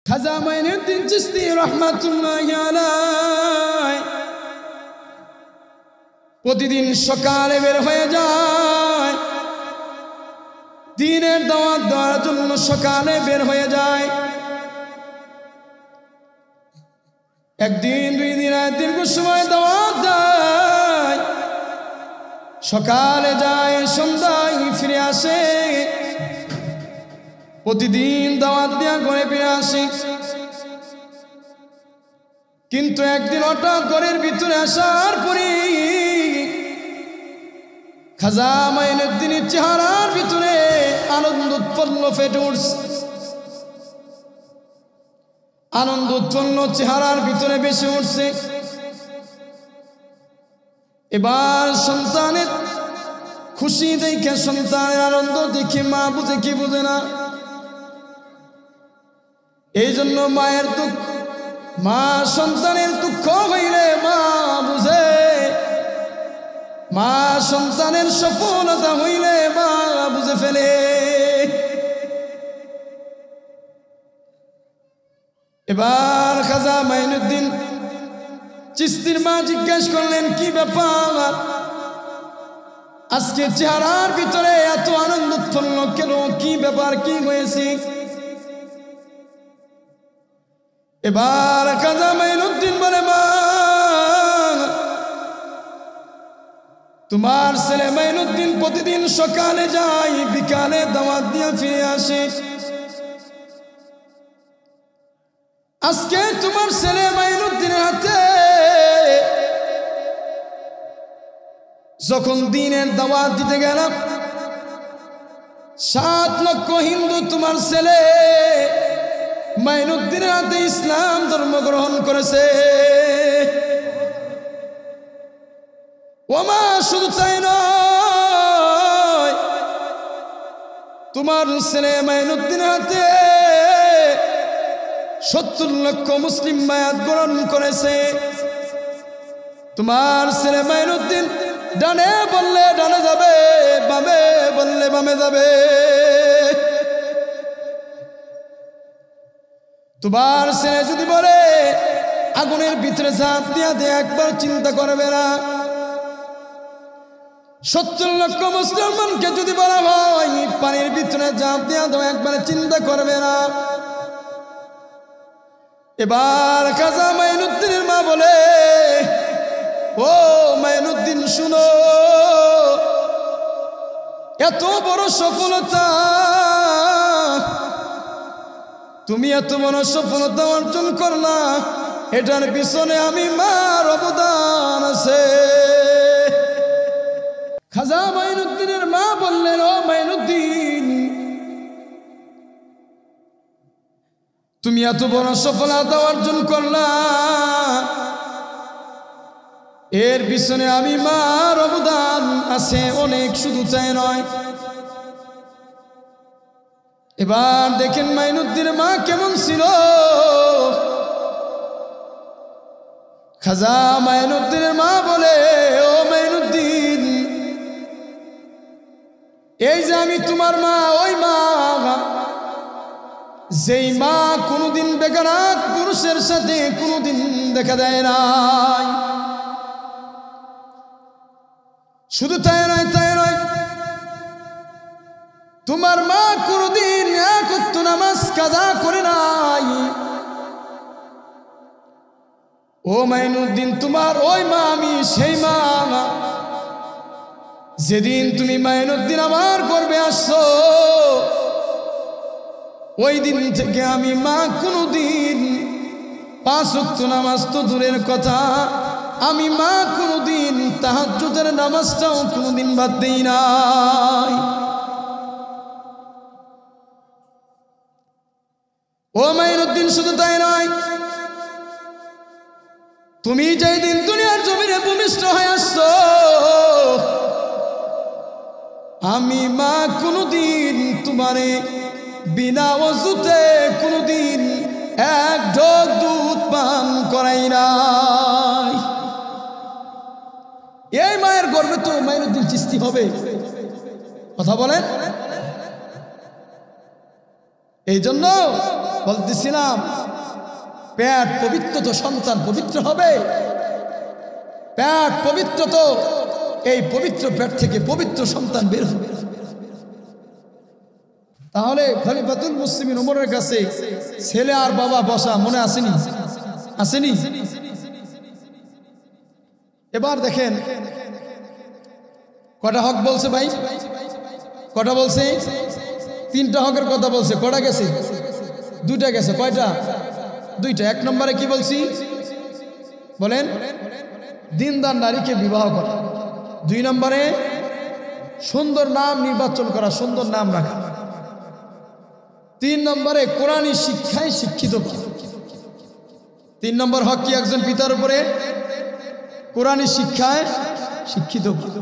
খাজা মাইনুদ্দিন চিশতি রাহমাতুল্লাহি আলাইহি প্রতিদিন সকালে বের হয়ে যায়, দ্বীনের দাওয়াত দেওয়ার জন্য সকালে বের হয়ে যায়। একদিন, দুই দিন, দীর্ঘ সময় দাওয়াত দেয়, সকালে যায়, সন্ধ্যায় ফিরে আসে, প্রতিদিন দাওয়াত দেওয়া ঘরে ফিরে আসে। কিন্তু একদিন হঠাৎ ঘরের ভিতরে আসার পরে খাজা মাইনুদ্দিনের চেহারার ভিতরে আনন্দ উৎপন্ন ফেটে উঠছে। আনন্দ উৎপন্ন চেহারার ভিতরে বেশি উঠছে। এবার সন্তানের খুশি দেখে, সন্তানের আনন্দ দেখে মা বুঝে কি বুঝে না। এই জন্য মায়ের দুঃখ, মা সন্তানের দুঃখ হইলে মা বুঝে, মা সন্তানের সফলতা হইলে মা বুঝে ফেলে। এবার খাজা মাইনুদ্দিন চিশতির মা জিজ্ঞেস করলেন, কি ব্যাপার, আজকে চেহারার ভিতরে এত আনন্দ উৎপন্ন কেন, কি ব্যাপার, কি হয়েছে? এবার খাজা মাইনুদ্দিন বলে, মা, তোমার ছেলে মাইনুদ্দিন প্রতিদিন সকালে যায়, বিকালে দাওয়াত দিয়ে ফিরে আসে। আজকে তোমার ছেলে মাইনুদ্দিনের হাতে যখন দ্বীনের দাওয়াত দিতে গেলাম, 7 লক্ষ হিন্দু তোমার ছেলে মাইনুদ্দিনের হাতে ইসলাম ধর্ম গ্রহণ করেছে। ওমা, শুধু তাই নয়, তোমার ছেলে মাইনুদ্দিনের হাতে 70 লক্ষ মুসলিম বায়াত গ্রহণ করেছে। তোমার ছেলে মাইনুদ্দিন ডানে বললে ডানে যাবে, বামে বললে বামে যাবে। তোমার ছেলে যদি বলে আগুনের ভিতরে ঝাঁপ দিয়া দিয়ে, একবার চিন্তা করবে না। 70 লক্ষ মুসলমানকে যদি বলা হয় পানির ভিতরে ঝাঁপ দিয়া দাও, একবার চিন্তা করবে না। এবার খাজা মাইনুদ্দিনের মা বলে, ও মাইনুদ্দিন শুনো, এত বড় সফলতা, তুমি এত বড় সফলতা অর্জন করলা, এটার পিছনে আমি মার অবদান আছে। খাজা মাইনুদ্দিনের মা বললেন, ও মাইনুদ্দিন, তুমি এত বড় সফলতা অর্জন করলা, এর পিছনে আমি মার অবদান আছে অনেক, শুধু তাই নয়। এবার দেখেন মাইনুদ্দিনের মা কেমন ছিল। খাজা মাইনুদ্দিনের মা বলে, ও মাইনুদ্দিন, এই যে আমি তোমার মা, ওই মা যেই মা কোনোদিন বেগানাত পুরুষের সাথে কোনোদিন দেখা দেয় নাই। শুধু তাই নয়, তাই নয়, তোমার মা কোনোদিন এক ওয়াক্ত নামাজ কাজা করে নাই। ও মাইনুদ্দিন, তোমার ওই মা আমি সেই মা, যেদিন তুমি মাইনুদ্দিন আমার গর্ভে আসছো, ওই দিন থেকে আমি মা কোনোদিন 5 ওয়াক্ত নামাজ তো দূরের কথা, আমি মা কোনোদিন তাহাজ্জুদের নামাজটাও কোনোদিন বাদ দেই নাই। ও মাইনুদ্দিন, শুধু তাই নয়, তুমি যেই দিন দুনিয়ার জমিনে ভূমিষ্ঠ হয়ে আসছো, আমি মা কোনোদিন তোমারে বিনা ওযুতে কোনোদিন এক ঢোক দুধ পান করাই নাই। এই মায়ের গর্ভে তো মাইনুদ্দিন চিশতি হবে, কথা বলেন। এই জন্য বলতেছিলাম পেট পবিত্র তো সন্তান পবিত্র হবে। পেট পবিত্র তো এই পবিত্র পেট থেকে পবিত্র সন্তান বের হবে। তাহলে খলিফাতুল মুসলিমিন ওমরের কাছে ছেলে আর বাবা বসা মনে আসেনি? আসেনি? এবার দেখেন কটা হক বলছে ভাই? কটা বলছে? 3টা হকের কথা বলছে। কটা গেছে? 2টা গেছে। কয়টা? 2টা। 1 নম্বরে কি বলছি বলেন? দিনদার নারীকে বিবাহ করা। 2 নম্বরে সুন্দর নাম নির্বাচন করা, সুন্দর নাম রাখা। 3 নম্বরে কোরআনী শিক্ষায় শিক্ষিত করা। 3 নম্বর হক কি একজন পিতার উপরে? কোরআনী শিক্ষায় শিক্ষিত করা।